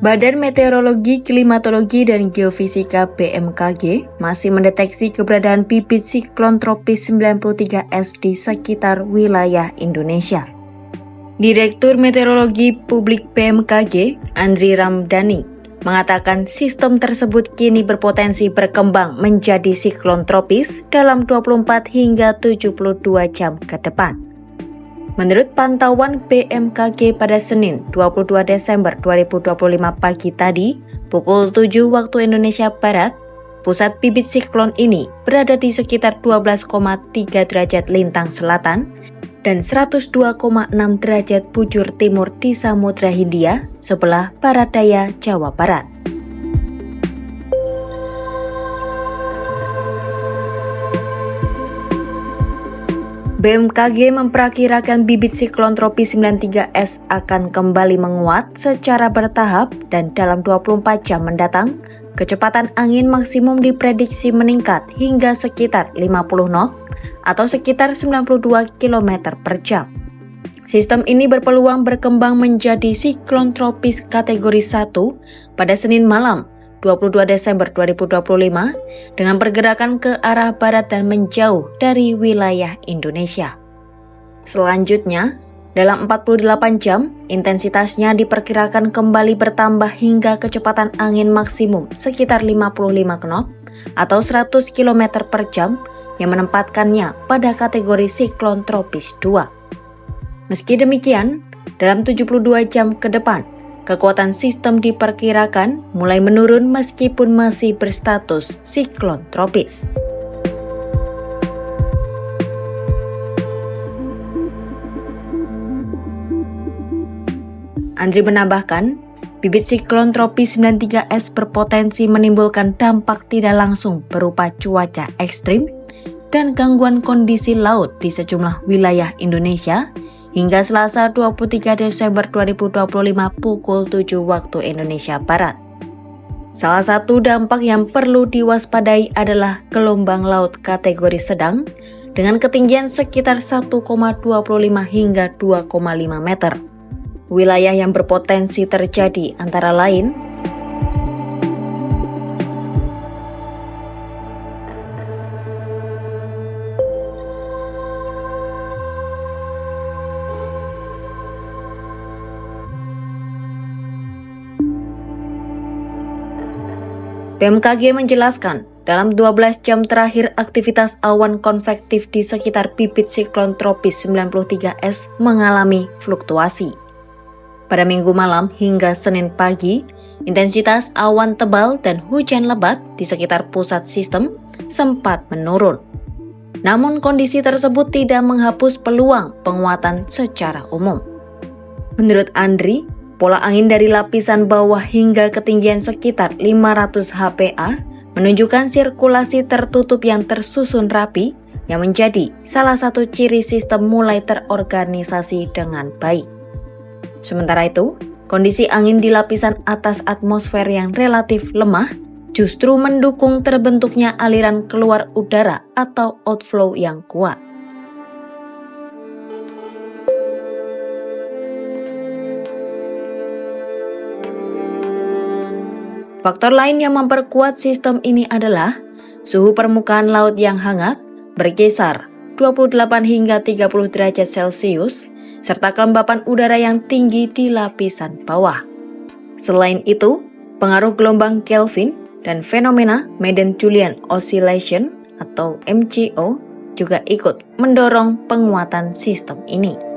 Badan Meteorologi, Klimatologi, dan Geofisika BMKG masih mendeteksi keberadaan bibit siklon tropis 93S di sekitar wilayah Indonesia. Direktur Meteorologi Publik BMKG, Andri Ramdhani, mengatakan sistem tersebut kini berpotensi berkembang menjadi siklon tropis dalam 24 hingga 72 jam ke depan. Menurut pantauan BMKG pada Senin 22 Desember 2025 pagi tadi, pukul 7 waktu Indonesia Barat, pusat bibit siklon ini berada di sekitar 12,3 derajat lintang selatan dan 102,6 derajat bujur timur di Samudra Hindia, sebelah barat daya Jawa Barat. BMKG memperkirakan bibit siklon tropis 93S akan kembali menguat secara bertahap dan dalam 24 jam mendatang, kecepatan angin maksimum diprediksi meningkat hingga sekitar 50 knot atau sekitar 92 km per jam. Sistem ini berpeluang berkembang menjadi siklon tropis kategori 1 pada Senin malam 22 Desember 2025 dengan pergerakan ke arah barat dan menjauh dari wilayah Indonesia. Selanjutnya, dalam 48 jam, intensitasnya diperkirakan kembali bertambah hingga kecepatan angin maksimum sekitar 55 knot atau 100 km per jam yang menempatkannya pada kategori siklon tropis 2. Meski demikian, dalam 72 jam ke depan, kekuatan sistem diperkirakan mulai menurun meskipun masih berstatus siklon tropis. Andri menambahkan, bibit siklon tropis 93S berpotensi menimbulkan dampak tidak langsung berupa cuaca ekstrim dan gangguan kondisi laut di sejumlah wilayah Indonesia hingga Selasa 23 Desember 2025 pukul 7 waktu Indonesia Barat. Salah satu dampak yang perlu diwaspadai adalah gelombang laut kategori sedang dengan ketinggian sekitar 1,25 hingga 2,5 meter. Wilayah yang berpotensi terjadi antara lain BMKG menjelaskan, dalam 12 jam terakhir aktivitas awan konvektif di sekitar bibit siklon tropis 93S mengalami fluktuasi. Pada Minggu malam hingga Senin pagi, intensitas awan tebal dan hujan lebat di sekitar pusat sistem sempat menurun. Namun kondisi tersebut tidak menghapus peluang penguatan secara umum. Menurut Andri, pola angin dari lapisan bawah hingga ketinggian sekitar 500 HPA menunjukkan sirkulasi tertutup yang tersusun rapi yang menjadi salah satu ciri sistem mulai terorganisasi dengan baik. Sementara itu, kondisi angin di lapisan atas atmosfer yang relatif lemah justru mendukung terbentuknya aliran keluar udara atau outflow yang kuat. Faktor lain yang memperkuat sistem ini adalah suhu permukaan laut yang hangat berkisar 28 hingga 30 derajat Celcius serta kelembapan udara yang tinggi di lapisan bawah. Selain itu, pengaruh gelombang Kelvin dan fenomena Madden-Julian Oscillation atau MJO juga ikut mendorong penguatan sistem ini.